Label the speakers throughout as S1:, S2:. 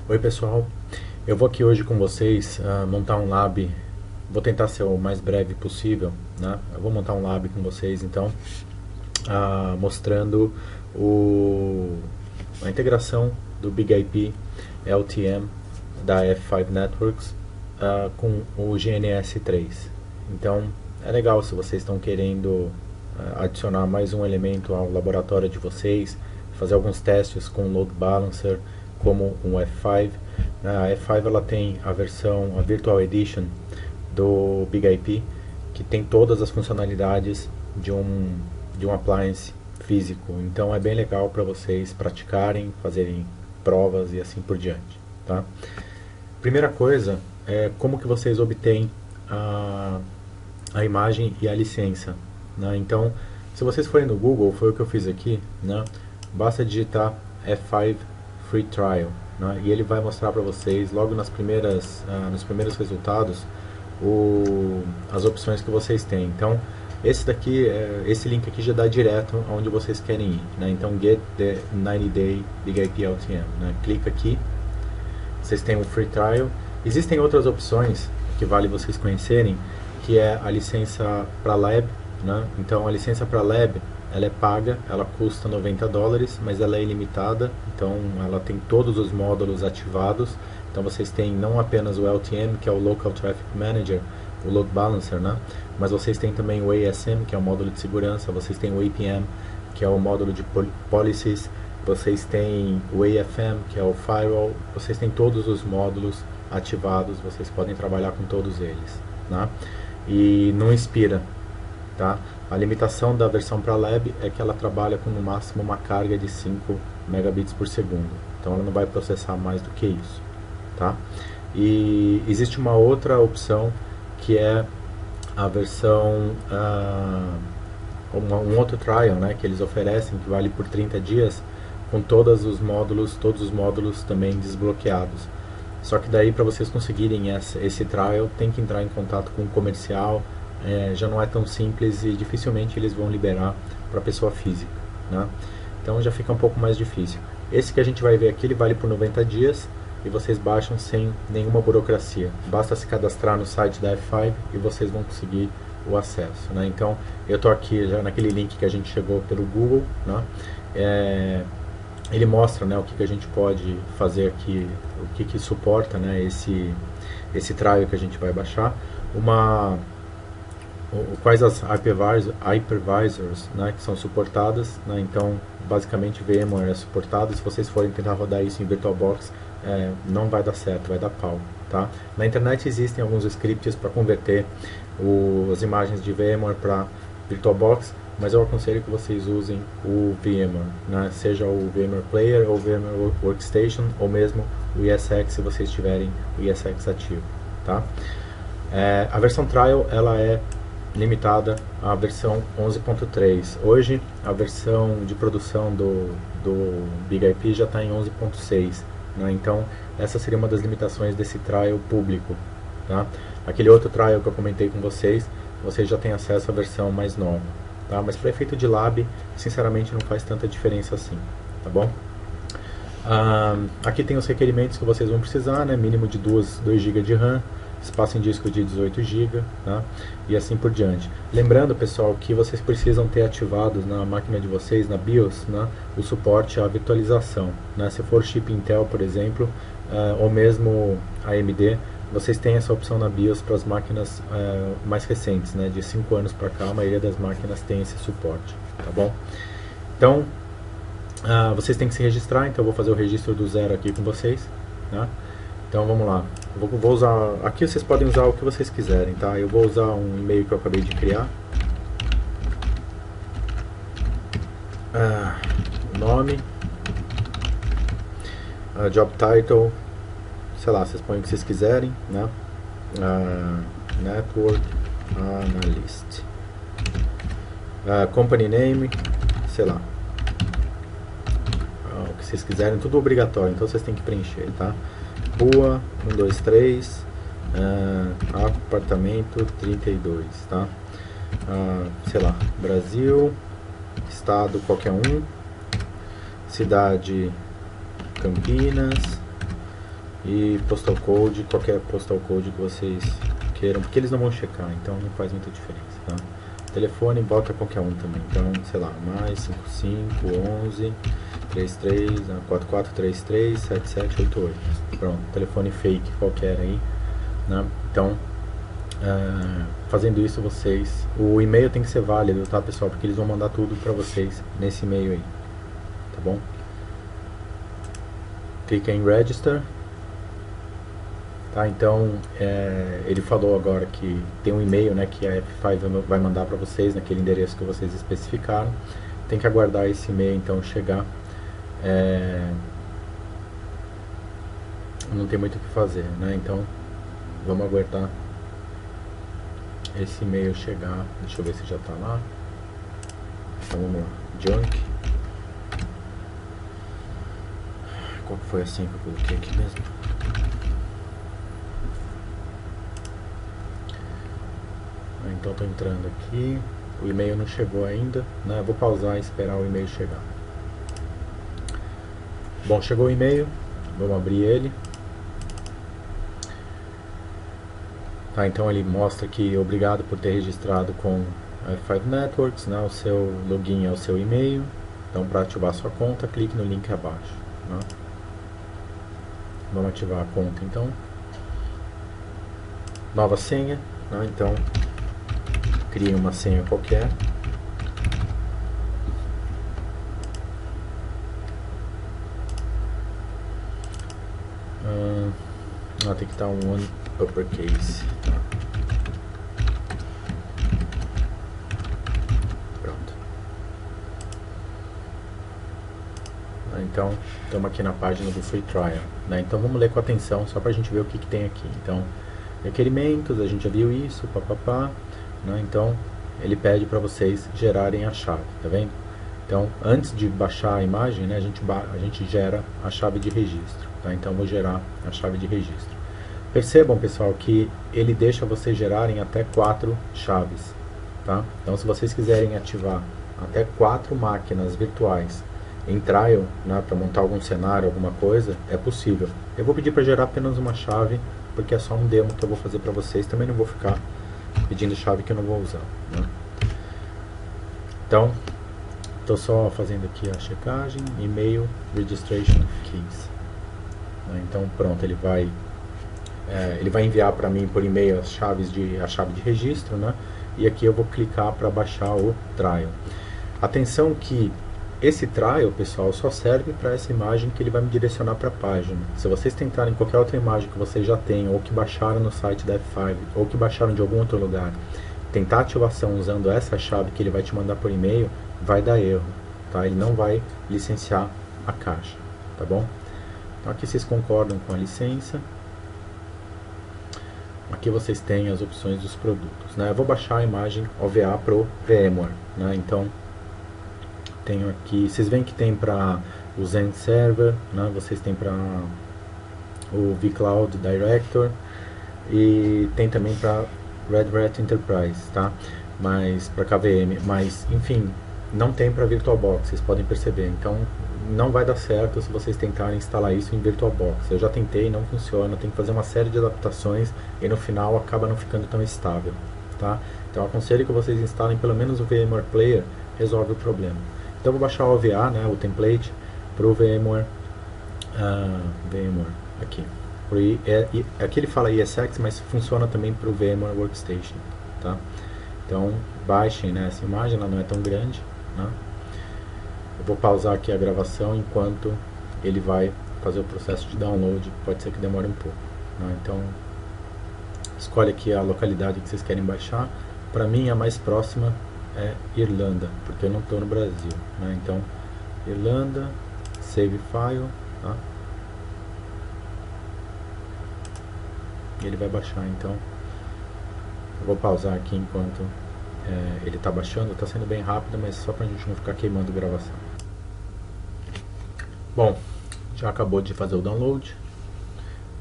S1: Oi pessoal, eu vou aqui hoje com vocês montar um lab, vou tentar ser o mais breve possível, né? Eu vou montar um lab com vocês então, mostrando a integração do Big IP LTM da F5 Networks com o GNS3. Então é legal se vocês estão querendo adicionar mais um elemento ao laboratório de vocês, fazer alguns testes com o Load Balancer, como um F5. A F5 ela tem a versão, a Virtual Edition do Big IP, que tem todas as funcionalidades de um appliance físico. Então é bem legal para vocês praticarem, fazerem provas e assim por diante. Tá? Primeira coisa é como que vocês obtêm a imagem e a licença. Né? Então, se vocês forem no Google, foi o que eu fiz aqui, né? Basta digitar F5 Free Trial, né? E ele vai mostrar para vocês logo nos primeiros resultados as opções que vocês têm. Então esse link aqui já dá direto aonde vocês querem ir, né? Então Get the 90 Day Big IP LTM, né? Clica aqui, vocês têm o Free Trial. Existem outras opções que vale vocês conhecerem, que é a licença para Lab, né? Então a licença para Lab ela é paga, ela custa $90, mas ela é ilimitada, então ela tem todos os módulos ativados. Então vocês têm não apenas o LTM, que é o Local Traffic Manager, o Load Balancer, né? Mas vocês têm também o ASM, que é o módulo de segurança, vocês têm o APM, que é o módulo de policies, vocês têm o AFM, que é o Firewall, vocês têm todos os módulos ativados, vocês podem trabalhar com todos eles, né? E não expira, tá? A limitação da versão para Lab é que ela trabalha com no máximo uma carga de 5 megabits por segundo. Então ela não vai processar mais do que isso, tá? E existe uma outra opção que é a versão um outro trial, né, que eles oferecem, que vale por 30 dias, com todos os módulos também desbloqueados. Só que daí para vocês conseguirem esse trial tem que entrar em contato com o comercial. Já não é tão simples e dificilmente eles vão liberar para pessoa física, né? Então já fica um pouco mais difícil. Esse que a gente vai ver aqui, ele vale por 90 dias e vocês baixam sem nenhuma burocracia. Basta se cadastrar no site da F5 e vocês vão conseguir o acesso, né? Então eu estou aqui já naquele link que a gente chegou pelo Google, né? Ele mostra, né, o que a gente pode fazer aqui, o que suporta, né, esse trial que a gente vai baixar, quais as hypervisors, né, que são suportadas, né? Então basicamente VMware é suportado. Se vocês forem tentar rodar isso em VirtualBox, não vai dar certo, vai dar pau, tá? Na internet existem alguns scripts para converter as imagens de VMware para VirtualBox, mas eu aconselho que vocês usem o VMware, né? Seja o VMware Player ou o VMware Workstation, ou mesmo o ESX, se vocês tiverem o ESX ativo, tá? A versão Trial ela é limitada à versão 11.3. Hoje a versão de produção do Big IP já está em 11.6, né? Então essa seria uma das limitações desse trial público, tá? Aquele outro trial que eu comentei com vocês já têm acesso à versão mais nova, tá? Mas para efeito de lab, sinceramente não faz tanta diferença assim, tá bom? Aqui tem os requerimentos que vocês vão precisar, né? Mínimo de 2 GB de RAM, espaço em disco de 18 GB, tá? E assim por diante. Lembrando, pessoal, que vocês precisam ter ativados na máquina de vocês, na BIOS, né, o suporte à virtualização, né? Se for chip Intel, por exemplo, ou mesmo AMD, vocês têm essa opção na BIOS para as máquinas mais recentes, né? De 5 anos para cá, a maioria das máquinas tem esse suporte, tá bom? Então, vocês têm que se registrar, então eu vou fazer o registro do zero aqui com vocês, né? Então vamos lá, vou usar, aqui vocês podem usar o que vocês quiserem, tá? Eu vou usar um e-mail que eu acabei de criar. Nome, job title, sei lá, vocês põem o que vocês quiserem, né? Network Analyst, company name, sei lá, o que vocês quiserem, tudo obrigatório, então vocês têm que preencher, tá? Rua 123, apartamento 32, tá? Sei lá, Brasil, estado qualquer um, cidade Campinas, e postal code, qualquer postal code que vocês queiram, porque eles não vão checar, então não faz muita diferença, tá? Telefone, bota qualquer um também, então, sei lá, mais 55 11 33 4433 7788. Pronto, telefone fake qualquer aí, né? Então, fazendo isso vocês, o e-mail tem que ser válido, tá, pessoal? Porque eles vão mandar tudo pra vocês nesse e-mail aí, tá bom? Clica em Register. Tá, então, ele falou agora que tem um e-mail, né, que a F5 vai mandar para vocês, naquele endereço que vocês especificaram. Tem que aguardar esse e-mail, então, chegar. Não tem muito o que fazer, né, então, vamos aguardar esse e-mail chegar. Deixa eu ver se já está lá. Então, vamos lá. Junk. Qual foi assim que eu coloquei aqui mesmo? Então estou entrando aqui, o e-mail não chegou ainda, né? Vou pausar e esperar o e-mail chegar. Bom, chegou o e-mail, vamos abrir ele. Tá, então ele mostra que obrigado por ter registrado com a F5 Networks, né? O seu login é o seu e-mail. Então, para ativar sua conta, clique no link abaixo, né? Vamos ativar a conta então. Nova senha, né? Então crie uma senha qualquer. Tem que estar um uppercase. Tá. Pronto. Então, estamos aqui na página do Free Trial, né? Então vamos ler com atenção, só para a gente ver o que tem aqui. Então, requerimentos, a gente já viu isso, papapá, né? Então, ele pede para vocês gerarem a chave, tá vendo? Então, antes de baixar a imagem, né, a gente gera a chave de registro, tá? Então, vou gerar a chave de registro. Percebam, pessoal, que ele deixa vocês gerarem até 4 chaves, tá? Então, se vocês quiserem ativar até 4 máquinas virtuais em trial, né, para montar algum cenário, alguma coisa, é possível. Eu vou pedir para gerar apenas uma chave, porque é só um demo que eu vou fazer para vocês. Também não vou ficar pedindo chave que eu não vou usar, né? Então, estou só fazendo aqui a checagem, e-mail, registration keys. Então, pronto, ele vai enviar para mim por e-mail a chave de registro, né? E aqui eu vou clicar para baixar o trial. Atenção que esse trial, pessoal, só serve para essa imagem que ele vai me direcionar para a página. Se vocês tentarem qualquer outra imagem que vocês já tenham, ou que baixaram no site da F5, ou que baixaram de algum outro lugar, tentar ativação usando essa chave que ele vai te mandar por e-mail, vai dar erro, tá? Ele não vai licenciar a caixa, tá bom? Então aqui vocês concordam com a licença. Aqui vocês têm as opções dos produtos, né? Eu vou baixar a imagem OVA pro VMware, né? Então tenho aqui, vocês veem que tem para o Zen Server, né? Vocês têm para o vCloud Director e tem também para Red Hat Enterprise, tá? Mas para KVM, mas enfim, não tem para VirtualBox, vocês podem perceber. Então não vai dar certo se vocês tentarem instalar isso em VirtualBox. Eu já tentei, não funciona, tem que fazer uma série de adaptações e no final acaba não ficando tão estável, tá? Então eu aconselho que vocês instalem pelo menos o VMware Player, resolve o problema. Então eu vou baixar o OVA, né, o template, para o VMware, aqui. Aqui ele fala ESX, mas funciona também para o VMware Workstation, tá? Então baixem, né, essa imagem, ela não é tão grande, né? Eu vou pausar aqui a gravação enquanto ele vai fazer o processo de download, pode ser que demore um pouco, né? Então escolhe aqui a localidade que vocês querem baixar. Para mim a mais próxima é Irlanda, porque eu não estou no Brasil, né? Então Irlanda, save file, tá? E ele vai baixar. Então eu vou pausar aqui enquanto ele está baixando. Está sendo bem rápido, mas só para a gente não ficar queimando a gravação. Bom, já acabou de fazer o download.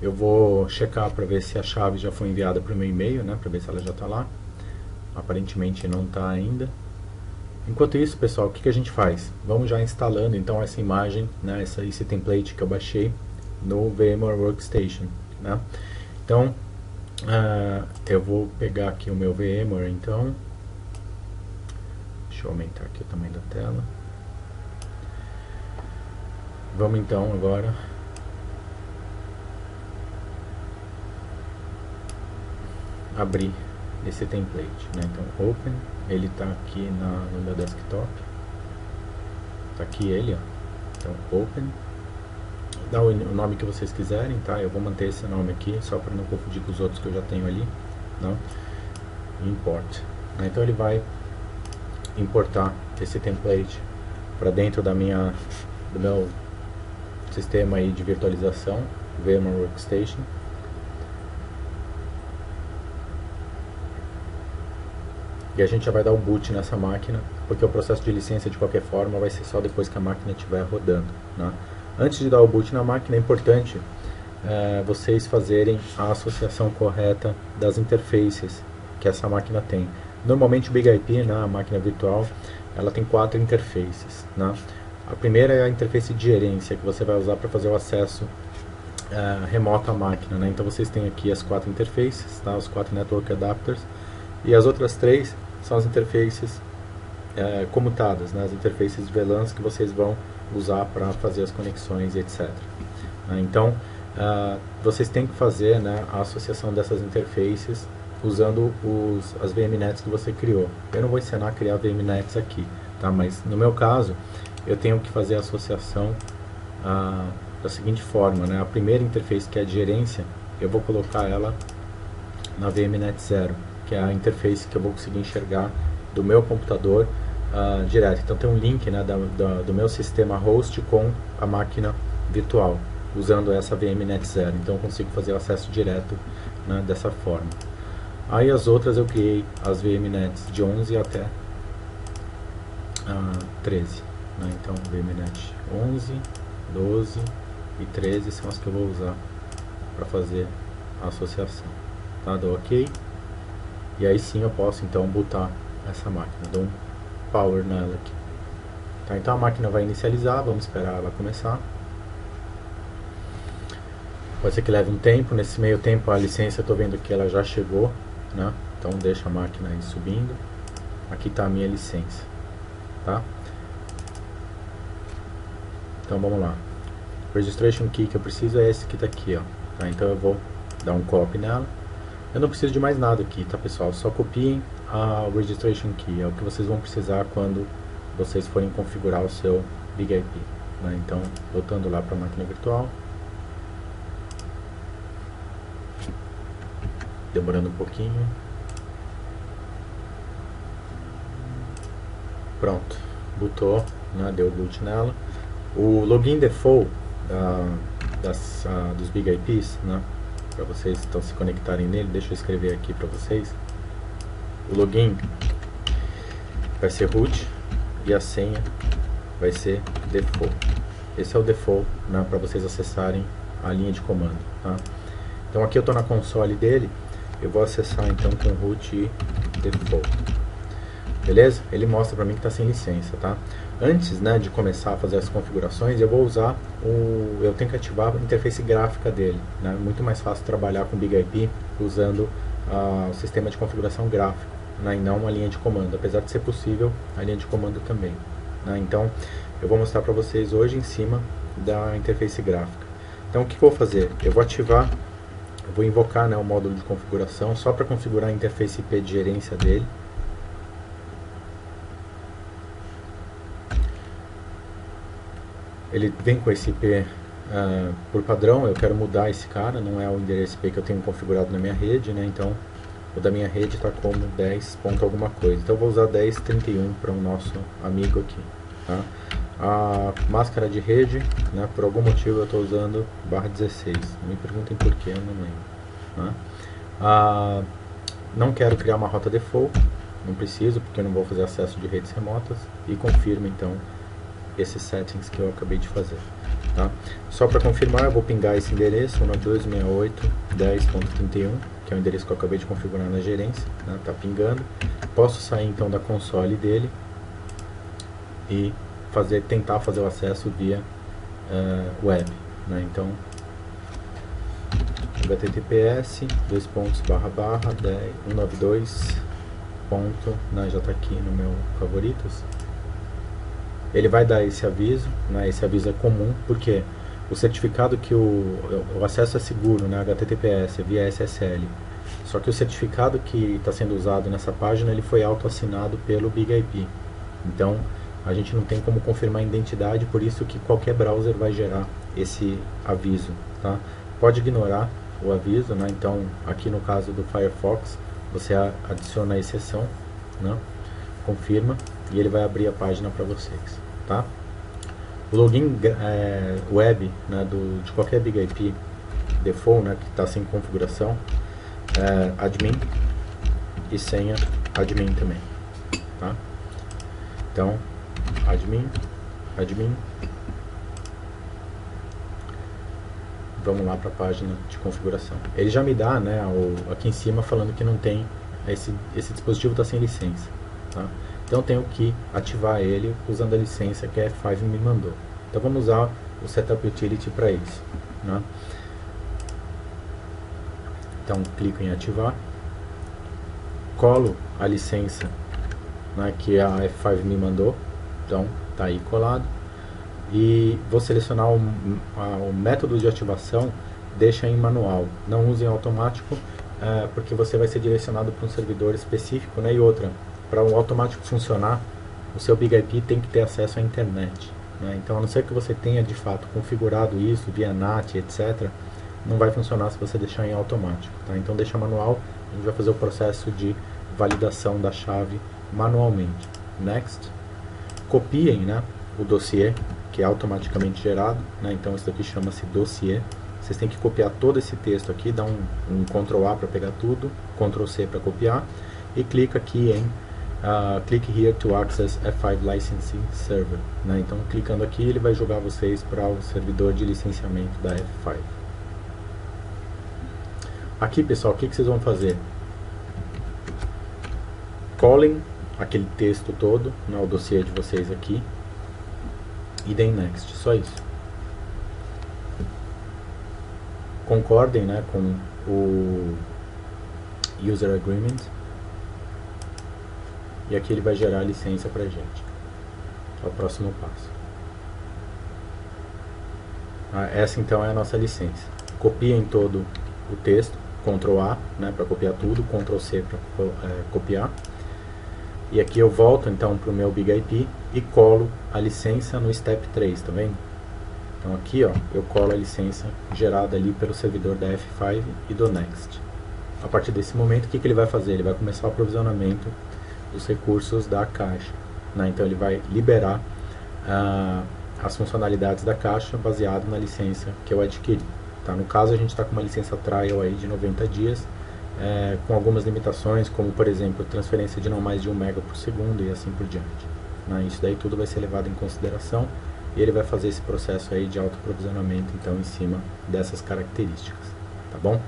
S1: Eu vou checar para ver se a chave já foi enviada para o meu e-mail, né, para ver se ela já está lá. Aparentemente não está ainda. Enquanto isso, pessoal, o que a gente faz? Vamos já instalando então essa imagem, né, esse template que eu baixei no VMware Workstation, né? Então, eu vou pegar aqui o meu VMware, então, deixa eu aumentar aqui o tamanho da tela. Vamos então agora abrir esse template, né? Então, Open, ele está aqui no meu desktop, está aqui ele, ó. Então, Open, dá o nome que vocês quiserem, tá? Eu vou manter esse nome aqui, só para não confundir com os outros que eu já tenho ali, não? Import, né? Então ele vai importar esse template para dentro do meu sistema aí de virtualização, VMware Workstation. E a gente já vai dar o boot nessa máquina, porque o processo de licença de qualquer forma vai ser só depois que a máquina estiver rodando, né? Antes de dar o boot na máquina é importante vocês fazerem a associação correta das interfaces que essa máquina tem. Normalmente o Big IP, né, a máquina virtual, ela tem 4 interfaces, né? A primeira é a interface de gerência, que você vai usar para fazer o acesso remoto à máquina, né? Então vocês têm aqui as 4 interfaces, tá? Os 4 network adapters, e as outras 3 são as interfaces comutadas, né? As interfaces de VLANs que vocês vão usar para fazer as conexões, etc. Então, vocês têm que fazer, né, a associação dessas interfaces usando as VMNets que você criou. Eu não vou ensinar a criar VMNets aqui, tá? Mas no meu caso, eu tenho que fazer a associação da seguinte forma, né? A primeira interface, que é a de gerência, eu vou colocar ela na VMNet 0, que é a interface que eu vou conseguir enxergar do meu computador direto. Então tem um link, né, do meu sistema host com a máquina virtual, usando essa VMNet 0. Então eu consigo fazer o acesso direto, né, dessa forma. Aí as outras eu criei as VMNets de 11 até 13. Né? Então VMNet 11, 12 e 13 são as que eu vou usar para fazer a associação. Tá? Dou OK. E aí sim eu posso então bootar essa máquina. Dou um power nela aqui. Tá? Então a máquina vai inicializar, vamos esperar ela começar. Pode ser que leve um tempo, nesse meio tempo a licença eu estou vendo que ela já chegou, né? Então deixa a máquina aí subindo. Aqui está a minha licença, tá? Então vamos lá. O registration key que eu preciso é esse que está aqui, ó. Tá? Então eu vou dar um copy nela. Eu não preciso de mais nada aqui, tá, pessoal? Só copiem a registration key, é o que vocês vão precisar quando vocês forem configurar o seu Big IP, né? Então, voltando lá para a máquina virtual. Demorando um pouquinho. Pronto, bootou, né? Deu boot nela. O login default dos Big IPs, né? Para vocês então se conectarem nele, deixa eu escrever aqui para vocês. O login vai ser root e a senha vai ser default. Esse é o default, né, para vocês acessarem a linha de comando, tá? Então aqui eu estou na console dele, eu vou acessar então com root e default. Beleza? Ele mostra para mim que está sem licença, tá? Antes, né, de começar a fazer as configurações, eu vou usar eu tenho que ativar a interface gráfica dele, né? Muito mais fácil trabalhar com Big IP usando o sistema de configuração gráfico, né, e não uma linha de comando, apesar de ser possível a linha de comando também, né? Então, eu vou mostrar para vocês hoje em cima da interface gráfica. Então, o que eu vou fazer? Eu vou ativar, eu vou invocar, né, o módulo de configuração só para configurar a interface IP de gerência dele. Ele vem com esse IP por padrão. Eu quero mudar esse cara, não é o endereço IP que eu tenho configurado na minha rede, né? Então o da minha rede está como 10 ponto alguma coisa, então eu vou usar 10.31 para o nosso amigo aqui, tá? A máscara de rede, né, por algum motivo eu estou usando /16, não me perguntem por que, eu não lembro, né? Não quero criar uma rota default, não preciso, porque eu não vou fazer acesso de redes remotas, e confirmo então esses settings que eu acabei de fazer, tá? Só para confirmar, eu vou pingar esse endereço 192.68.10.31, que é o endereço que eu acabei de configurar na gerência, né? Tá pingando. Posso sair então da console dele e tentar fazer o acesso via web, né? Então https //10 192 ponto, né, já está aqui no meu favoritos. Ele vai dar esse aviso, né, esse aviso é comum, porque o certificado que o acesso é seguro, né, HTTPS, via SSL, só que o certificado que está sendo usado nessa página, ele foi autoassinado pelo BigIP. Então, a gente não tem como confirmar a identidade, por isso que qualquer browser vai gerar esse aviso, tá? Pode ignorar o aviso, né? Então, aqui no caso do Firefox, você adiciona a exceção, né? Confirma e ele vai abrir a página para vocês, tá? O login web, né, de qualquer BigIP default, né, que está sem configuração, admin e senha admin também, tá? Então, admin, vamos lá para a página de configuração. Ele já me dá, né, aqui em cima falando que não tem, esse dispositivo está sem licença, tá? Então eu tenho que ativar ele usando a licença que a F5 me mandou. Então vamos usar o Setup Utility para isso, né? Então clico em ativar, colo a licença, né, que a F5 me mandou, então tá aí colado, e vou selecionar o método de ativação, deixa em manual, não use em automático, porque você vai ser direcionado para um servidor específico, né? E outra, para o automático funcionar, o seu BigIP tem que ter acesso à internet, né? Então, a não ser que você tenha de fato configurado isso via NAT, etc., não vai funcionar se você deixar em automático, tá? Então, deixa manual, a gente vai fazer o processo de validação da chave manualmente. Next. Copiem, né, o dossiê, que é automaticamente gerado, né? Então, isso aqui chama-se dossiê. Vocês têm que copiar todo esse texto aqui, dá um Ctrl A para pegar tudo, Ctrl C para copiar, e clica aqui em click here to access F5 Licensing Server, né? Então, clicando aqui, ele vai jogar vocês para o servidor de licenciamento da F5. Aqui, pessoal, o que vocês vão fazer? Colhem aquele texto todo, né, o dossiê de vocês aqui, e deem next, só isso. Concordem, né, com o User Agreement, e aqui ele vai gerar a licença pra gente. É o próximo passo. Essa então é a nossa licença. Copiem todo o texto, Ctrl A, né, para copiar tudo, Ctrl C para copiar. E aqui eu volto então para o meu BigIP e colo a licença no Step 3, tá vendo? Então aqui, ó, eu colo a licença gerada ali pelo servidor da F5 e do Next. A partir desse momento, o que ele vai fazer? Ele vai começar o aprovisionamento dos recursos da caixa, né? Então ele vai liberar as funcionalidades da caixa baseado na licença que eu adquiri, tá? No caso, a gente está com uma licença trial aí de 90 dias, com algumas limitações, como por exemplo, transferência de não mais de 1 MB por segundo e assim por diante, né? Isso daí tudo vai ser levado em consideração e ele vai fazer esse processo aí de autoprovisionamento então em cima dessas características, tá bom?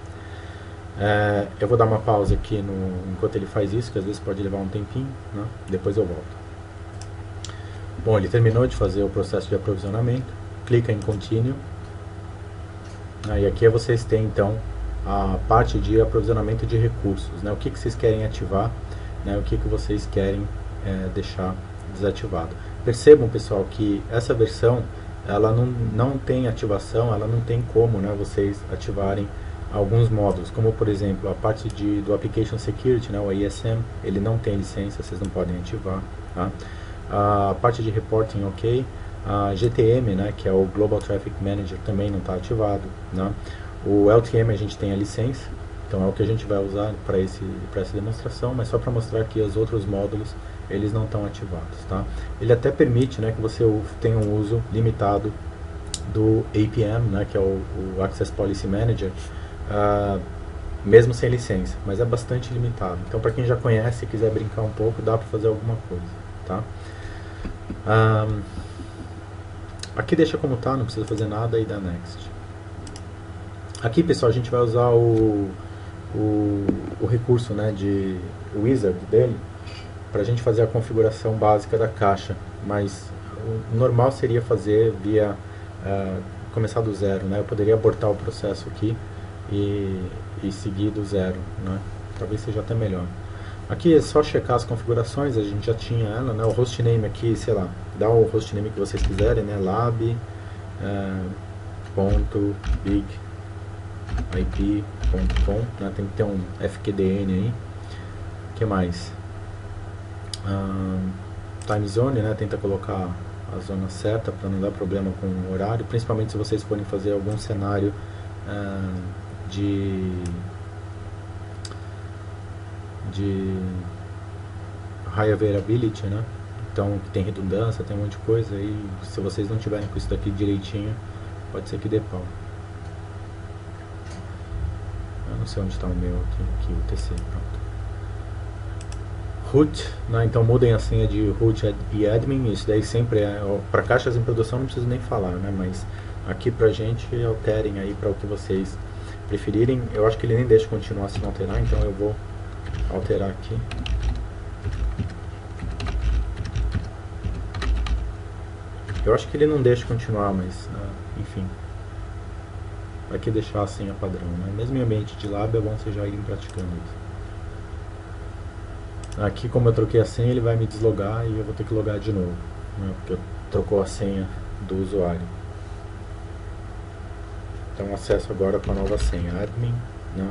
S1: Eu vou dar uma pausa aqui enquanto ele faz isso, que às vezes pode levar um tempinho, né? Depois eu volto. Bom, ele terminou de fazer o processo de aprovisionamento, clica em Continue, e aqui vocês têm então a parte de aprovisionamento de recursos, né? O que vocês querem ativar, né? O que vocês querem deixar desativado. Percebam, pessoal, que essa versão ela não tem ativação, ela não tem como, né, vocês ativarem alguns módulos, como por exemplo a parte do Application Security, né, o ISM, ele não tem licença, vocês não podem ativar, tá? A parte de Reporting, ok. A GTM, né, que é o Global Traffic Manager, também não está ativado, né? O LTM a gente tem a licença, então é o que a gente vai usar para essa demonstração, mas só para mostrar que os outros módulos eles não estão ativados, tá? Ele até permite, né, que você tenha um uso limitado do APM, né, que é o Access Policy Manager, mesmo sem licença, mas é bastante limitado. Então, para quem já conhece e quiser brincar um pouco, dá para fazer alguma coisa, tá? Aqui deixa como tá, não precisa fazer nada e dá next. Aqui, pessoal, a gente vai usar o recurso, né, de wizard dele para a gente fazer a configuração básica da caixa, mas o normal seria fazer via começar do zero, né? Eu poderia abortar o processo aqui e seguir do zero, né? Talvez seja até melhor. Aqui é só checar as configurações, a gente já tinha ela, né? O hostname aqui, sei lá, dá o hostname que vocês quiserem, né? lab ponto bigip.com, né? Tem que ter um FQDN aí. O que mais? Time zone, né? Tenta colocar a zona certa para não dar problema com o horário, principalmente se vocês forem fazer algum cenário de high availability, né? Então que tem redundância, tem um monte de coisa, e se vocês não tiverem com isso daqui direitinho, pode ser que dê pau. Eu não sei onde está o meu aqui o TC, pronto. Root, né? Então mudem a senha de root e admin, isso daí sempre é, para caixas em produção não preciso nem falar, né? Mas aqui pra gente alterem aí para o que vocês preferirem. Eu acho que ele nem deixa continuar sem alterar, então eu vou alterar aqui. Eu acho que ele não deixa continuar, mas enfim, vai que deixar a senha padrão, né? Mesmo em ambiente de lab é bom vocês já irem praticando isso. Aqui, como eu troquei a senha, ele vai me deslogar e eu vou ter que logar de novo, né? Porque trocou a senha do usuário. Então acesso agora com a nova senha, admin, né?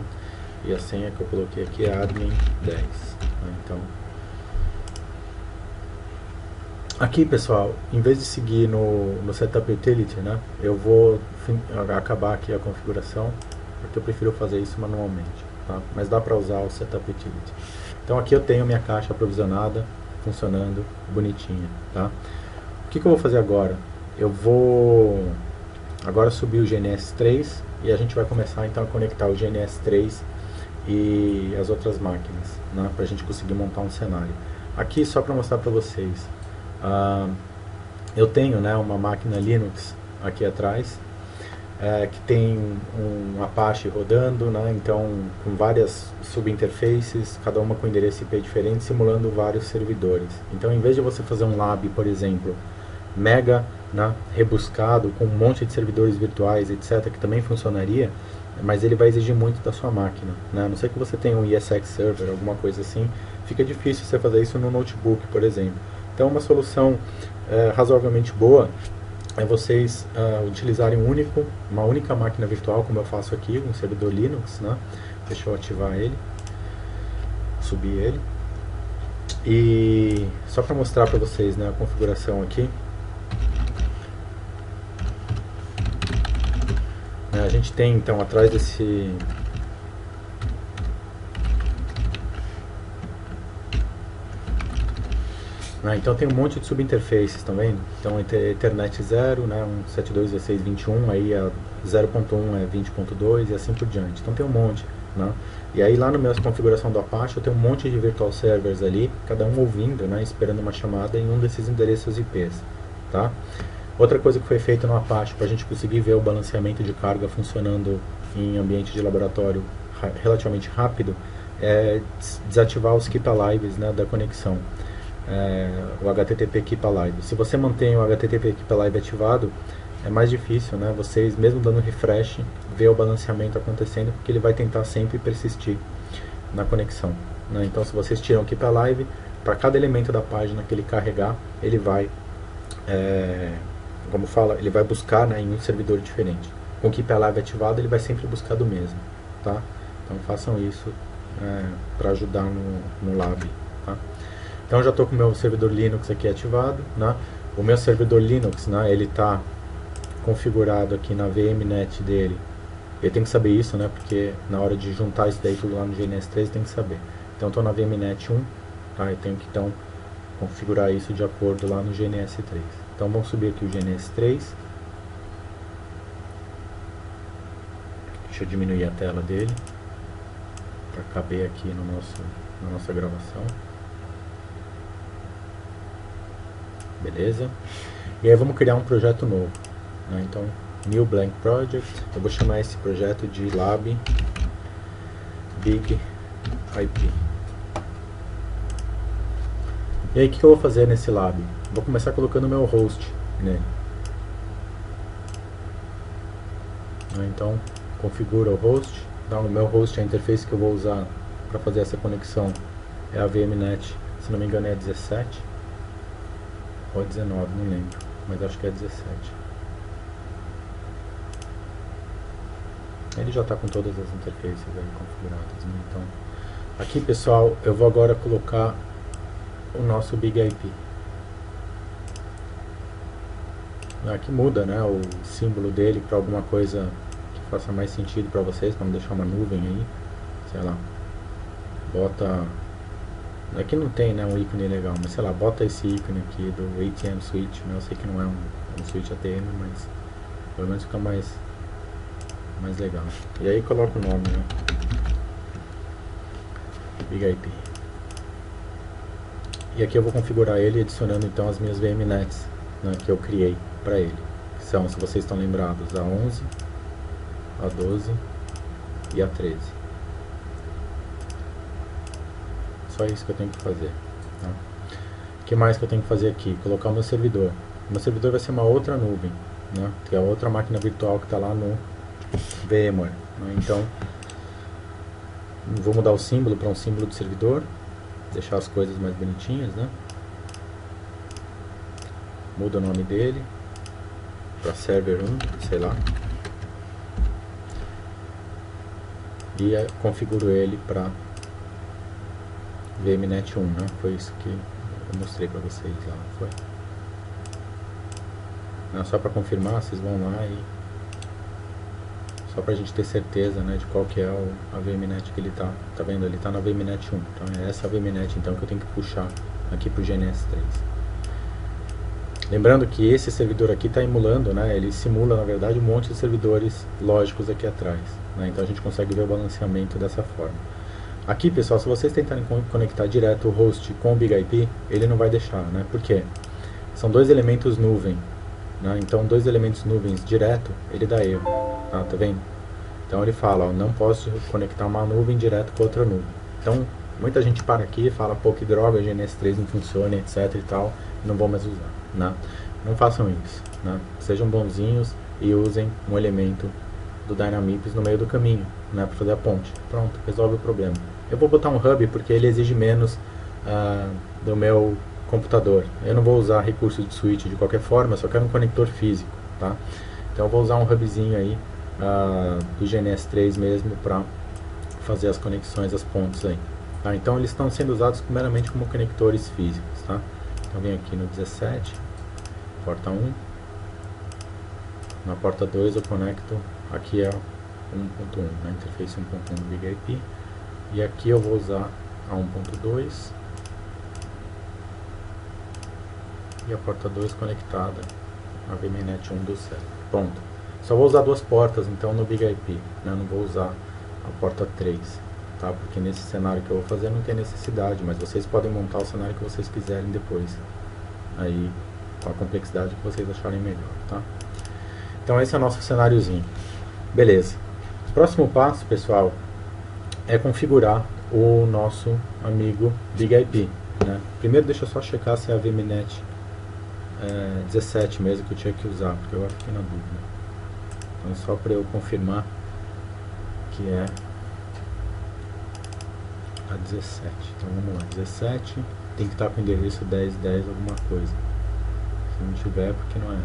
S1: E a senha que eu coloquei aqui é admin 10, né? Então aqui, pessoal, em vez de seguir no Setup Utility, né, eu vou acabar aqui a configuração, porque eu prefiro fazer isso manualmente, tá? Mas dá para usar o Setup Utility. Então aqui eu tenho minha caixa aprovisionada, funcionando, bonitinha, tá? O que eu vou fazer agora? Eu vou agora subir o GNS3 e a gente vai começar então a conectar o GNS3 e as outras máquinas, né, para a gente conseguir montar um cenário. Aqui, só para mostrar para vocês, eu tenho, né, uma máquina Linux aqui atrás, que tem um Apache rodando, né, então com várias subinterfaces, cada uma com endereço IP diferente, simulando vários servidores. Então, em vez de você fazer um lab, por exemplo, mega, né, rebuscado, com um monte de servidores virtuais, etc., que também funcionaria, mas ele vai exigir muito da sua máquina, né? A não ser que você tenha um ESX server, alguma coisa assim, fica difícil você fazer isso no notebook, por exemplo. Então, uma solução razoavelmente boa é vocês utilizarem uma única máquina virtual, como eu faço aqui, um servidor Linux, né? Deixa eu ativar ele, subir ele, e só para mostrar para vocês, né, a configuração aqui. A gente tem então atrás desse então tem um monte de subinterfaces, estão vendo? Então Ethernet 0, né, 172.16.21, aí a 0.1 é 20.2 e assim por diante. Então tem um monte, né? E aí lá na minha configuração do Apache eu tenho um monte de virtual servers ali, cada um ouvindo, né, esperando uma chamada em um desses endereços IPs, tá? Outra coisa que foi feita no Apache para a gente conseguir ver o balanceamento de carga funcionando em ambiente de laboratório relativamente rápido é desativar os Keep Alives, né, da conexão, o HTTP Keep Alive. Se você mantém o HTTP Keep Alive ativado, é mais difícil, né, vocês, mesmo dando refresh, ver o balanceamento acontecendo, porque ele vai tentar sempre persistir na conexão, né? Então, se vocês tiram o Keep Alive, para cada elemento da página que ele carregar, ele vai como fala, ele vai buscar, né, em um servidor diferente. Com o Keep Alive ativado, ele vai sempre buscar do mesmo, tá? Então façam isso para ajudar no lab, tá? Então já estou com o meu servidor Linux aqui ativado, né? O meu servidor Linux, né, ele está configurado aqui na VMNet dele. Eu tenho que saber isso, né, porque na hora de juntar isso daí tudo lá no GNS3 tem que saber. Então estou na VMNet 1, tá? Eu tenho que então configurar isso de acordo lá no GNS3. Então vamos subir aqui o GNS3. Deixa eu diminuir a tela dele para caber aqui na nossa gravação. Beleza? E aí vamos criar um projeto novo, né? Então, New Blank Project. Eu vou chamar esse projeto de Lab Big IP. E aí o que eu vou fazer nesse lab? Vou começar colocando o meu host nele. Então configura o host. Então, o meu host, a interface que eu vou usar para fazer essa conexão é a VMNet, se não me engano é 17 ou 19, não lembro, mas acho que é 17. Ele já está com todas as interfaces aí configuradas, né? Então, aqui pessoal, eu vou agora colocar o nosso Big IP. Aqui muda, né, o símbolo dele para alguma coisa que faça mais sentido para vocês. Vamos deixar uma nuvem aí, sei lá, bota, aqui não tem, né, um ícone legal, mas sei lá, bota esse ícone aqui do ATM Switch, né? Eu sei que não é um switch ATM, mas pelo menos fica mais legal. E aí coloca o nome, né, Big IP. E aqui eu vou configurar ele adicionando então as minhas VMNets, né, que eu criei para ele, que são, se vocês estão lembrados, a 11, a 12 e a 13. Só isso que eu tenho que fazer, tá? O que mais que eu tenho que fazer aqui? Colocar o meu servidor. O meu servidor vai ser uma outra nuvem, né, que é outra máquina virtual que está lá no VMware, né? Então vou mudar o símbolo para um símbolo de servidor, deixar as coisas mais bonitinhas, né? Muda o nome dele para server 1, sei lá, e configuro ele para VMNet 1, né? Foi isso que eu mostrei para vocês lá, não foi? Não, só para confirmar, vocês vão lá e só pra gente ter certeza, né, de qual que é a VMNet que ele tá vendo? Ele tá na VMNet 1, então é essa VMNet então que eu tenho que puxar aqui pro GNS3. Lembrando que esse servidor aqui está emulando, né, ele simula na verdade um monte de servidores lógicos aqui atrás, né, então a gente consegue ver o balanceamento dessa forma. Aqui pessoal, se vocês tentarem conectar direto o host com o Big IP, ele não vai deixar, né, por quê? São dois elementos nuvem, né, então dois elementos nuvens direto, ele dá erro. Tá vendo? Então ele fala, ó, não posso conectar uma nuvem direto com outra nuvem. Então muita gente para aqui e fala, pô, que droga, GNS3 não funciona, etc e tal, não vou mais usar, né? Não façam isso, né? Sejam bonzinhos e usem um elemento do Dynamics no meio do caminho, né, para fazer a ponte. Pronto, resolve o problema. Eu vou botar um hub porque ele exige menos do meu computador. Eu não vou usar recursos de switch de qualquer forma, eu só quero um conector físico, tá? Então eu vou usar um hubzinho aí do GNS3 mesmo para fazer as conexões, as pontes aí, tá? Então eles estão sendo usados meramente como conectores físicos, tá? Então vem aqui no 17, porta 1, na porta 2 eu conecto, aqui é 1.1, né? Interface 1.1 do Big IP, e aqui eu vou usar a 1.2 e a porta 2 conectada a VMNet 1 do server. Pronto. Só vou usar duas portas então no Big IP, né? Não vou usar a porta 3, tá? Porque nesse cenário que eu vou fazer não tem necessidade, mas vocês podem montar o cenário que vocês quiserem depois, aí com a complexidade que vocês acharem melhor, tá? Então esse é o nosso cenáriozinho. Beleza. O próximo passo, pessoal, é configurar o nosso amigo Big IP, né? Primeiro deixa eu só checar se é a VMNet 17 mesmo que eu tinha que usar, porque eu fiquei na dúvida. Então só para eu confirmar que é a 17. Então vamos lá, 17 tem que estar com o endereço 1010 alguma coisa. Se não tiver, porque não é.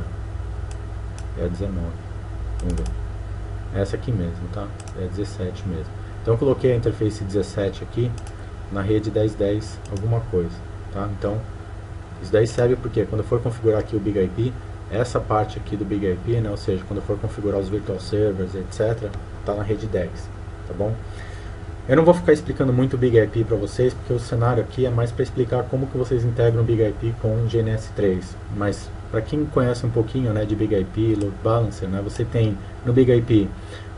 S1: É a 19. Vamos ver. É essa aqui mesmo, tá? É a 17 mesmo. Então eu coloquei a interface 17 aqui na rede 1010 alguma coisa, tá? Então isso daí serve porque quando eu for configurar aqui o Big IP, essa parte aqui do Big IP, né, ou seja, quando eu for configurar os virtual servers, etc, tá na rede 10, tá bom? Eu não vou ficar explicando muito o Big IP para vocês, porque o cenário aqui é mais para explicar como que vocês integram o Big IP com o GNS3, mas para quem conhece um pouquinho, né, de Big IP, Load Balancer, né, você tem no Big IP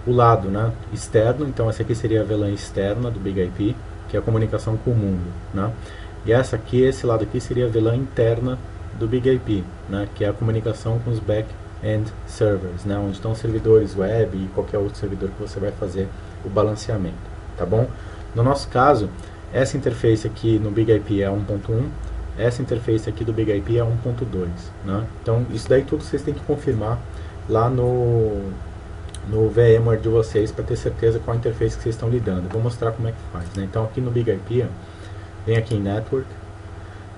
S1: o lado, né, externo, então essa aqui seria a VLAN externa do Big IP, que é a comunicação com o mundo, né? E essa aqui, esse lado aqui seria a VLAN interna do Big IP, né, que é a comunicação com os back-end servers, né, onde estão servidores web e qualquer outro servidor que você vai fazer o balanceamento, tá bom? No nosso caso, essa interface aqui no Big IP é 1.1, essa interface aqui do Big IP é 1.2, né? Então isso daí tudo vocês têm que confirmar lá no no VMware de vocês para ter certeza qual a interface que vocês estão lidando. Eu vou mostrar como é que faz, né? Então aqui no BigIP, ó, vem aqui em Network.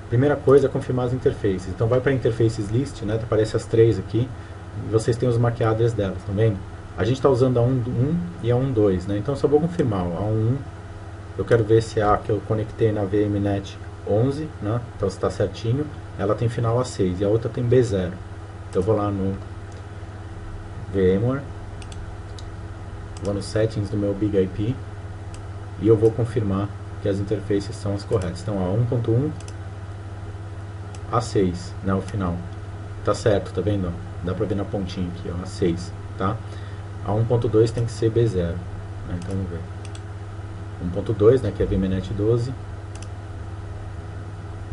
S1: Primeira coisa é confirmar as interfaces. Então vai para Interfaces List, né? Aparece as três aqui. E vocês têm os MAC address delas, tá vendo? A gente está usando a 1.1 e a 1.2, né? Então eu só vou confirmar. Ó, a 1.1, eu quero ver se a que eu conectei na VMNet 11, né? Então está certinho. Ela tem final A6 e a outra tem B0. Então eu vou lá no VMware, vou no Settings do meu BigIP e eu vou confirmar que as interfaces são as corretas. Então a 1.1 A6, né, o final. Tá certo, tá vendo? Dá pra ver na pontinha aqui, ó, A6, tá? A 1.2 tem que ser B0, né? Então vamos ver. 1.2, né, que é VMNet 12,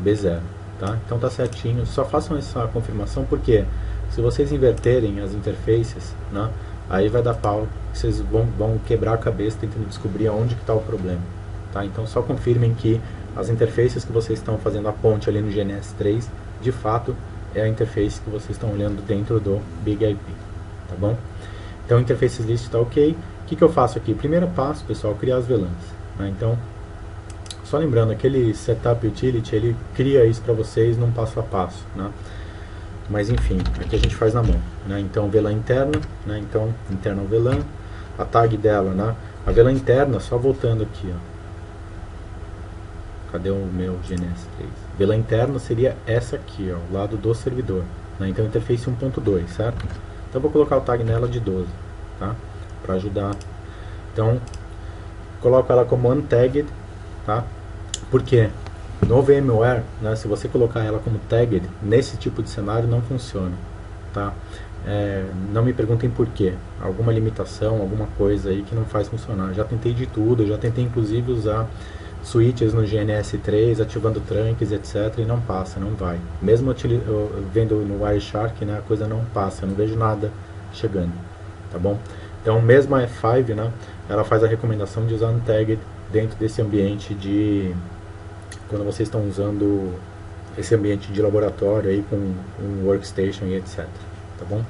S1: B0, tá? Então tá certinho. Só façam essa confirmação porque se vocês inverterem as interfaces, né, aí vai dar pau. Vocês vão quebrar a cabeça tentando descobrir aonde que está o problema, tá? Então só confirmem que as interfaces que vocês estão fazendo a ponte ali no GNS3, de fato, é a interface que vocês estão olhando dentro do BigIP, tá bom? Então, Interfaces List está ok. O que eu faço aqui? Primeiro passo, pessoal, criar as VLANs, né? Então, só lembrando, aquele Setup Utility, ele cria isso para vocês num passo a passo, né? Mas enfim, aqui a gente faz na mão, né? Então, VLAN interna, né? Então, internal VLAN, a tag dela, né? A VLAN interna, só voltando aqui, ó. Cadê o meu GNS3? VLAN interna seria essa aqui, ó, o lado do servidor, né? Então, interface 1.2, certo? Então, eu vou colocar o tag nela de 12, tá? Para ajudar. Então, coloco ela como untagged, tá? Porque no VMware, né, se você colocar ela como tagged, nesse tipo de cenário não funciona, tá? Não me perguntem por quê. Alguma limitação, alguma coisa aí que não faz funcionar. Já tentei de tudo, já tentei inclusive usar switches no GNS3, ativando trunks, etc. E não passa, não vai. Mesmo vendo no Wireshark, né, a coisa não passa, eu não vejo nada chegando, tá bom? Então, mesmo a F5, né, ela faz a recomendação de usar untagged dentro desse ambiente de... quando vocês estão usando esse ambiente de laboratório aí com um workstation e etc, tá bom?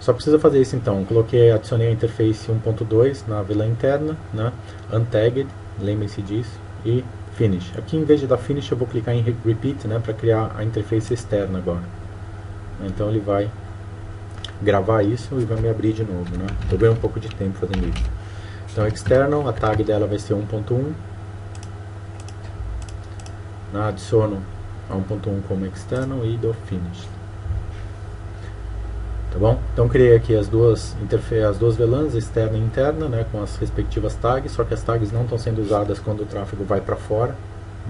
S1: Só precisa fazer isso então. Adicionei a interface 1.2 na VLAN interna, né, untagged, lembrem-se disso, e finish. Aqui, em vez de dar finish, eu vou clicar em repeat, né, para criar a interface externa agora. Então ele vai gravar isso e vai me abrir de novo, né? Eu ganho um pouco de tempo fazendo isso. Então external, a tag dela vai ser 1.1. Adiciono a 1.1 como external e dou finish. Tá bom? Então criei aqui as duas VLANs, externa e interna, né, com as respectivas tags, só que as tags não estão sendo usadas quando o tráfego vai para fora,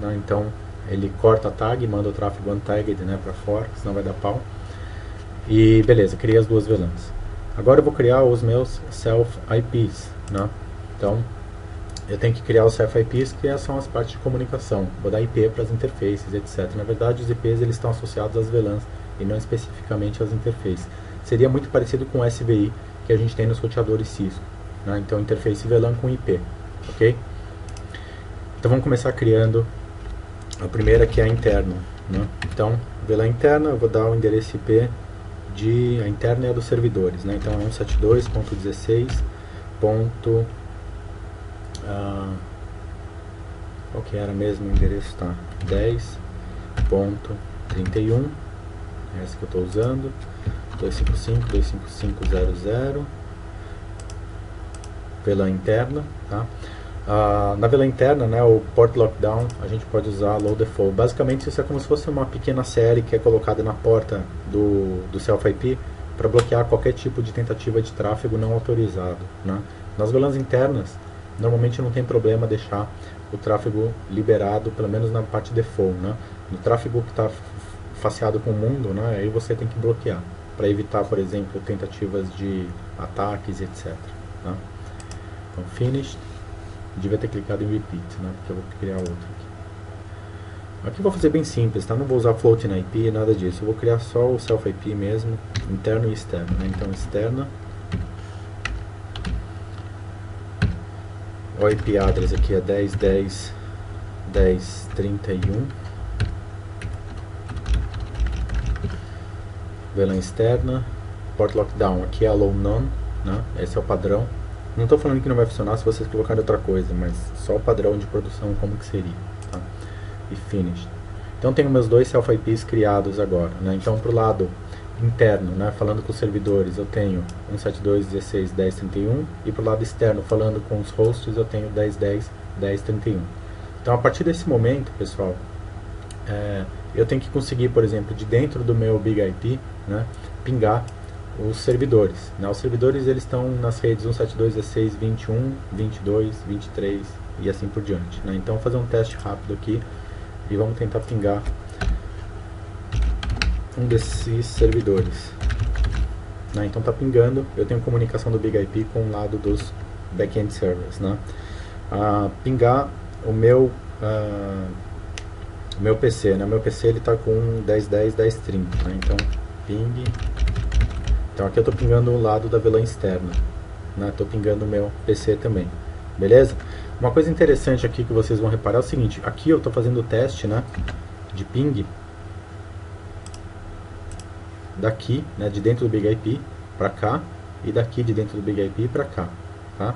S1: né? Então ele corta a tag e manda o tráfego untagged, né, para fora, senão vai dar pau. E beleza, criei as duas VLANs. Agora eu vou criar os meus self IPs, né? Então eu tenho que criar os self IPs, que são as partes de comunicação. Vou dar IP para as interfaces, etc. Na verdade, os IPs eles estão associados às VLANs e não especificamente às interfaces. Seria muito parecido com o SVI que a gente tem nos roteadores Cisco, né? Então, interface VLAN com IP, ok? Então, vamos começar criando a primeira, que é a interna, né? Então, VLAN interna, eu vou dar o endereço IP a interna é a dos servidores, né? Então, é 172.16. Qual que era mesmo o endereço? Tá, 10.31, é essa que eu estou usando. 255.255.00 VLAN interna, tá? Na VLAN interna, né, o port lockdown, a gente pode usar low default. Basicamente isso é como se fosse uma pequena série que é colocada na porta do self IP para bloquear qualquer tipo de tentativa de tráfego não autorizado, né? Nas VLANs internas, normalmente não tem problema deixar o tráfego liberado, pelo menos na parte default, né? No tráfego que está faceado com o mundo, né, aí você tem que bloquear, para evitar, por exemplo, tentativas de ataques, etc, né? Então, finish. Devia ter clicado em repeat, né, porque eu vou criar outro aqui. Aqui eu vou fazer bem simples, tá? Não vou usar floating IP, nada disso. Eu vou criar só o self IP mesmo, interno e externo, né? Então, externa. O IP address aqui é 10.10.10.31. VLAN externa. Port lockdown aqui é allow none, né? Esse é o padrão. Não estou falando que não vai funcionar se vocês colocarem outra coisa, mas só o padrão de produção como que seria, tá? E finished. Então tenho meus dois self-IPs criados agora, né? Então para o lado interno, né, falando com os servidores, eu tenho 172.16.10.31 e para o lado externo, falando com os hosts, eu tenho 10.10.10.31. Então a partir desse momento, pessoal, eu tenho que conseguir, por exemplo, de dentro do meu Big IP, né, pingar os servidores, né? Os servidores eles estão nas redes 172.16.21, 22, 23 e assim por diante, né? Então vou fazer um teste rápido aqui e vamos tentar pingar um desses servidores, né? Então está pingando, eu tenho comunicação do Big IP com o lado dos backend servers, né? Pingar o meu PC, né? Meu PC ele está com 10.10.10.30, né? Então ping. Então aqui eu estou pingando o lado da VLAN externa, né? Estou pingando o meu PC também, beleza? Uma coisa interessante aqui que vocês vão reparar é o seguinte, aqui eu estou fazendo o teste, né, de ping daqui, né, de dentro do Big IP para cá e daqui de dentro do Big IP para cá, tá?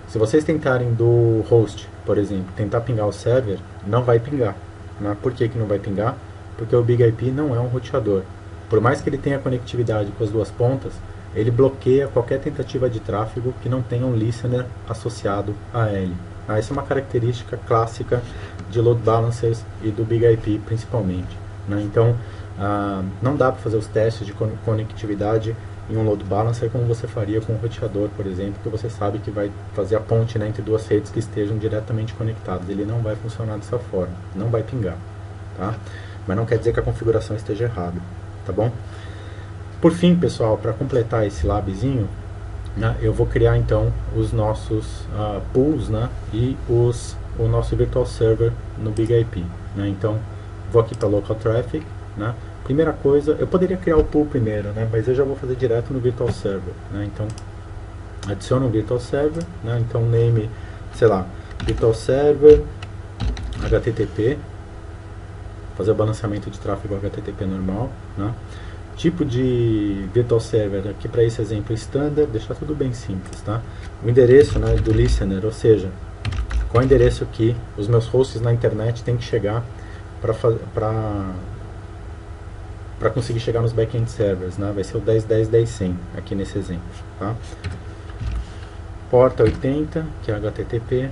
S1: Se vocês tentarem do host, por exemplo, tentar pingar o server, não vai pingar, né? Por que que não vai pingar? Porque o Big IP não é um roteador. Por mais que ele tenha conectividade com as duas pontas, ele bloqueia qualquer tentativa de tráfego que não tenha um listener associado a ele. Essa é uma característica clássica de load balancers e do Big IP principalmente, né? Então, não dá para fazer os testes de conectividade em um load balancer como você faria com um roteador, por exemplo, que você sabe que vai fazer a ponte, né, entre duas redes que estejam diretamente conectadas. Ele não vai funcionar dessa forma, não vai pingar, tá? Mas não quer dizer que a configuração esteja errada, tá bom? Por fim, pessoal, para completar esse labzinho, né, eu vou criar então os nossos pools, né, e o nosso virtual server no Big IP, né? Então vou aqui para local traffic, né? Primeira coisa, eu poderia criar o pool primeiro, né, mas eu já vou fazer direto no virtual server, né? Então adiciono um virtual server, né? Então name, sei lá, virtual server HTTP, fazer o balanceamento de tráfego HTTP normal, né? Tipo de virtual server, aqui para esse exemplo standard, deixar tudo bem simples, tá? O endereço, né, do listener, ou seja, qual é o endereço que os meus hosts na internet têm que chegar para conseguir chegar nos backend servers, né? Vai ser o 10.10.10.100 aqui nesse exemplo, tá? Porta 80, que é HTTP.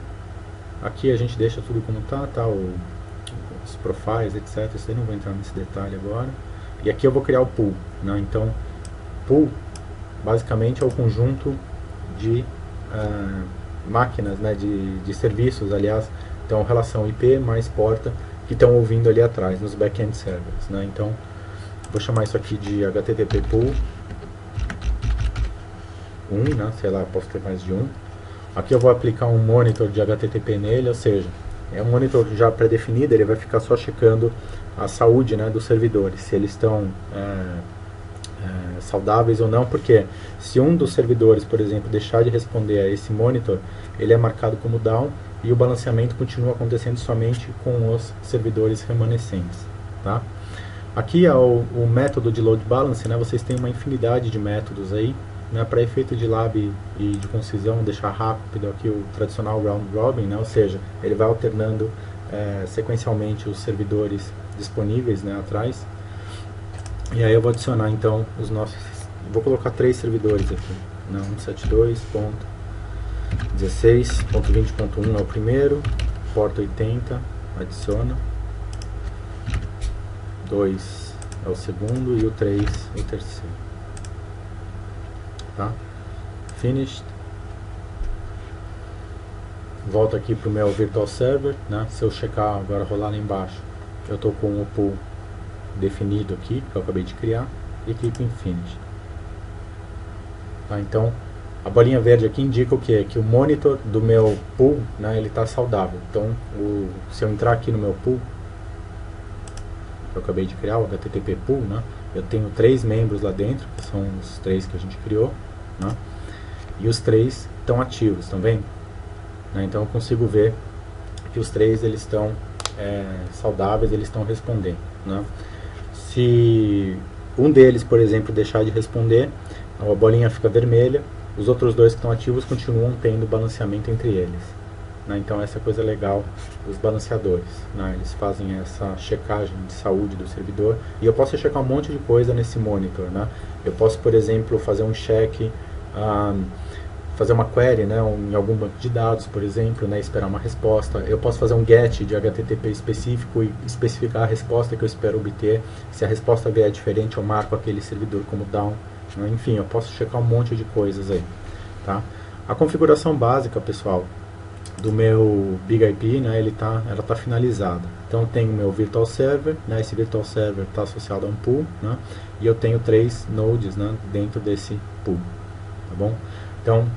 S1: Aqui a gente deixa tudo como tá, os profiles, etc. Isso aí não vou entrar nesse detalhe agora. E aqui eu vou criar o pool, né? Então, pool basicamente é o conjunto de máquinas, né? de serviços, aliás, então relação IP mais porta que estão ouvindo ali atrás, nos backend servers, né? Então, vou chamar isso aqui de HTTP pool 1, né? Sei lá, posso ter mais de um. Aqui eu vou aplicar um monitor de HTTP nele, ou seja, é um monitor já pré-definido, ele vai ficar só checando a saúde, né, dos servidores, se eles estão saudáveis ou não, porque se um dos servidores, por exemplo, deixar de responder a esse monitor, ele é marcado como down e o balanceamento continua acontecendo somente com os servidores remanescentes, tá? Aqui é o método de load balance, né? Vocês têm uma infinidade de métodos aí, né? Para efeito de lab e de concisão, deixar rápido aqui o tradicional round robin, né? Ou seja, ele vai alternando sequencialmente os servidores disponíveis, né, atrás. E aí eu vou adicionar então os nossos, vou colocar 3 servidores aqui, né? 172.16.20.1 é o primeiro, porta 80, adiciona, 2 é o segundo e o 3 é o terceiro, tá? Finished. Volto aqui para o meu virtual server, né? Se eu checar agora, rolar lá embaixo, eu estou com o pool definido aqui, que eu acabei de criar, e clico em Finish. Tá? Então, a bolinha verde aqui indica o que? Que o monitor do meu pool, né, ele está saudável. Então, se eu entrar aqui no meu pool, que eu acabei de criar, o HTTP pool, né, eu tenho 3 membros lá dentro, que são os 3 que a gente criou, né, e os 3 estão ativos, estão vendo? Né, então eu consigo ver que os 3 eles estão saudáveis, eles estão respondendo, né. Se um deles, por exemplo, deixar de responder, a bolinha fica vermelha, os outros dois que estão ativos continuam tendo balanceamento entre eles. Né? Então essa é a coisa legal dos balanceadores. Né? Eles fazem essa checagem de saúde do servidor e eu posso checar um monte de coisa nesse monitor. Né? Eu posso, por exemplo, fazer um check, fazer uma query, né, em algum banco de dados, por exemplo, né, esperar uma resposta. Eu posso fazer um GET de HTTP específico e especificar a resposta que eu espero obter. Se a resposta vier diferente, eu marco aquele servidor como down. Né? Enfim, eu posso checar um monte de coisas aí. Tá? A configuração básica, pessoal, do meu BigIP, né, ela tá finalizada. Então eu tenho o meu Virtual Server, né, esse Virtual Server está associado a um pool, né, e eu tenho 3 nodes, né, dentro desse pool. Tá bom? Então,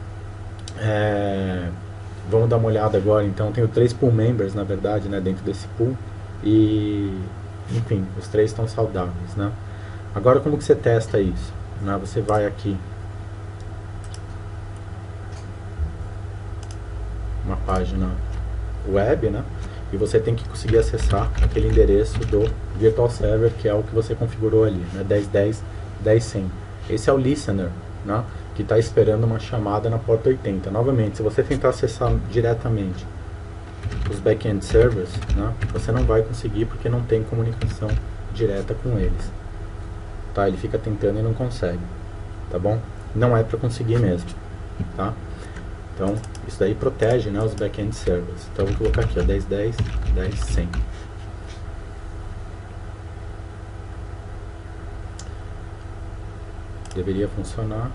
S1: vamos dar uma olhada agora. Então, eu tenho 3 pool members, na verdade, né, dentro desse pool. E, enfim, os 3 estão saudáveis, né? Agora, como que você testa isso? Né? Você vai aqui, uma página web, né? E você tem que conseguir acessar aquele endereço do Virtual Server, que é o que você configurou ali, né? 10.10.10.100. Esse é o listener, né? Que está esperando uma chamada na porta 80. Novamente, se você tentar acessar diretamente os back-end servers, né, você não vai conseguir porque não tem comunicação direta com eles. Tá? Ele fica tentando e não consegue. Tá bom? Não é para conseguir mesmo. Tá? Então, isso daí protege, né, os back-end servers. Então, eu vou colocar aqui, ó, 10.10.10.100. Deveria funcionar,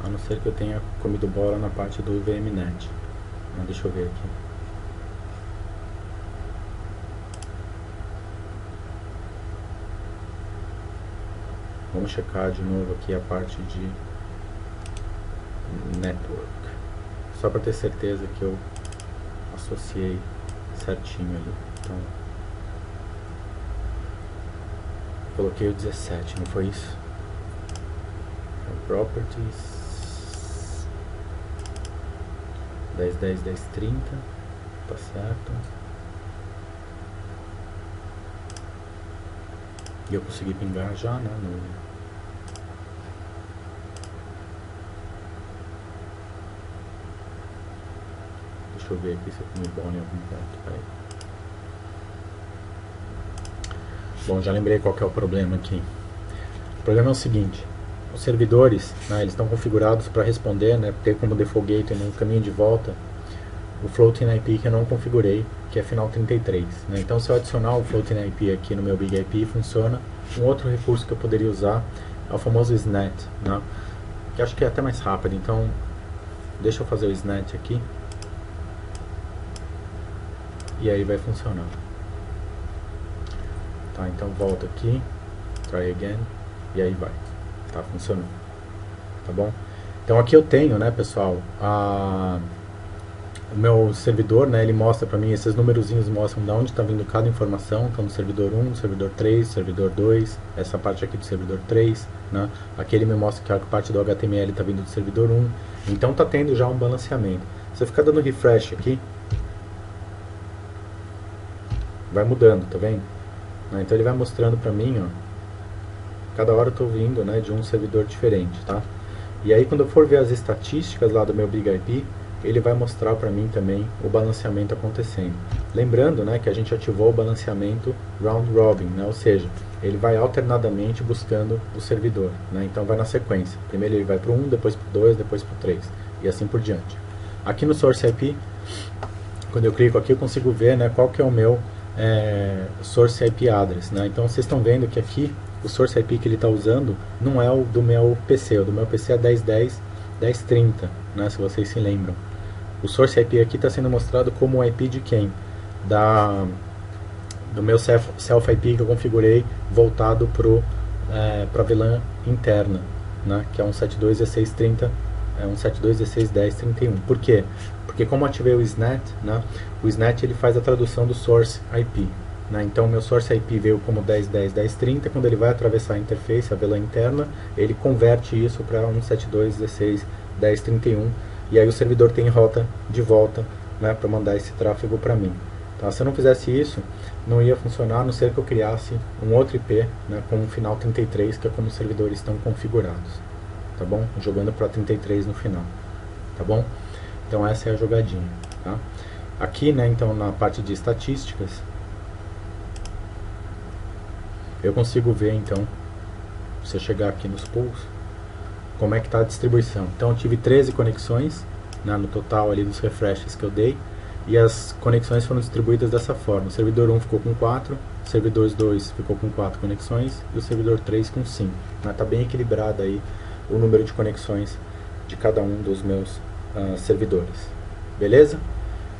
S1: a não ser que eu tenha comido bola na parte do VMNet. Mas deixa eu ver aqui. Vamos checar de novo aqui a parte de network. Só para ter certeza que eu associei certinho ali. Então, coloquei o 17, não foi isso? Properties 10.10.10.30, tá certo. E eu consegui pingar já, né? Deixa eu ver aqui se eu comi bola em algum ponto. Peraí. Bom, já lembrei qual que é o problema aqui. O problema é o seguinte: os servidores, né, eles estão configurados para responder, né, ter como default gateway no caminho de volta o floating IP que eu não configurei, que é final 33. Né? Então, se eu adicionar o floating IP aqui no meu BigIP, funciona. Um outro recurso que eu poderia usar é o famoso SNAT, né, que acho que é até mais rápido. Então, deixa eu fazer o SNAT aqui. E aí vai funcionar. Tá, então volta aqui, try again, e aí vai. Tá funcionando. Tá bom? Então aqui eu tenho, né, pessoal, o meu servidor, né, ele mostra para mim, esses numerozinhos mostram de onde está vindo cada informação. Então no servidor 1, no servidor 3, servidor 2, essa parte aqui do servidor 3, né? Aqui ele me mostra que a parte do HTML está vindo do servidor 1. Então tá tendo já um balanceamento. Se eu ficar dando refresh aqui, vai mudando, tá vendo? Então ele vai mostrando para mim, ó, cada hora eu estou vindo, né, de um servidor diferente, tá? E aí quando eu for ver as estatísticas lá do meu BigIP, ele vai mostrar para mim também o balanceamento acontecendo. Lembrando, né, que a gente ativou o balanceamento round robin, né, ou seja, ele vai alternadamente buscando o servidor, né, então vai na sequência. Primeiro ele vai para o 1, depois para o 2, depois para o 3 e assim por diante. Aqui no Source IP, quando eu clico aqui eu consigo ver, né, qual que é o meu Source IP address, né? Então vocês estão vendo que aqui o Source IP que ele está usando não é o do meu PC, o do meu PC é 10.10.10.30, né, se vocês se lembram. O Source IP aqui está sendo mostrado como o IP de quem? Do meu Self IP que eu configurei voltado para a VLAN interna, né, que é um 72.16.30, um 72.16.10.31. Por quê? Porque como eu ativei o SNAT, né, o SNAT ele faz a tradução do Source IP. Né? Então o meu Source IP veio como 10.10.10.30, quando ele vai atravessar a interface, a VLAN interna, ele converte isso para 172.16.10.31, e aí o servidor tem rota de volta, né, para mandar esse tráfego para mim. Tá? Se eu não fizesse isso, não ia funcionar, a não ser que eu criasse um outro IP, né, com um final 33, que é como os servidores estão configurados. Tá bom? Jogando para 33 no final. tá bom? Então essa é a jogadinha, tá? Aqui, né, então na parte de estatísticas, eu consigo ver, então, se eu chegar aqui nos pools, como é que está a distribuição. Então eu tive 13 conexões, né, no total ali dos refreshes que eu dei, e as conexões foram distribuídas dessa forma. O servidor 1 ficou com 4, o servidor 2 ficou com 4 conexões e o servidor 3 com 5. Está bem equilibrado aí o número de conexões de cada um dos meus servidores. Beleza?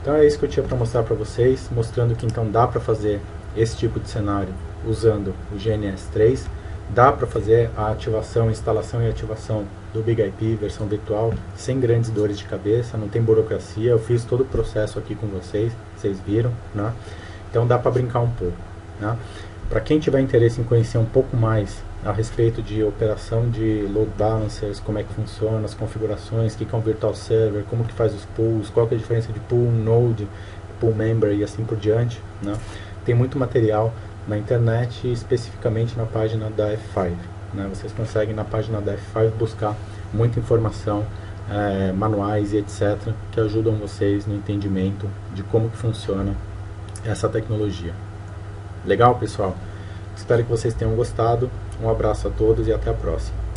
S1: Então é isso que eu tinha para mostrar para vocês, mostrando que então dá para fazer esse tipo de cenário usando o GNS3. Dá para fazer a ativação, instalação e ativação do Big IP, versão virtual, sem grandes dores de cabeça, não tem burocracia. Eu fiz todo o processo aqui com vocês, vocês viram, né? Então dá para brincar um pouco, né? Para quem tiver interesse em conhecer um pouco mais a respeito de operação de load balancers, como é que funciona, as configurações, o que é um virtual server, como que faz os pools, qual que é a diferença de pool, node, pool member e assim por diante, né? Tem muito material na internet, especificamente na página da F5, né? Vocês conseguem na página da F5 buscar muita informação, manuais e etc, que ajudam vocês no entendimento de como que funciona essa tecnologia. Legal, pessoal? Espero que vocês tenham gostado. Um abraço a todos e até a próxima.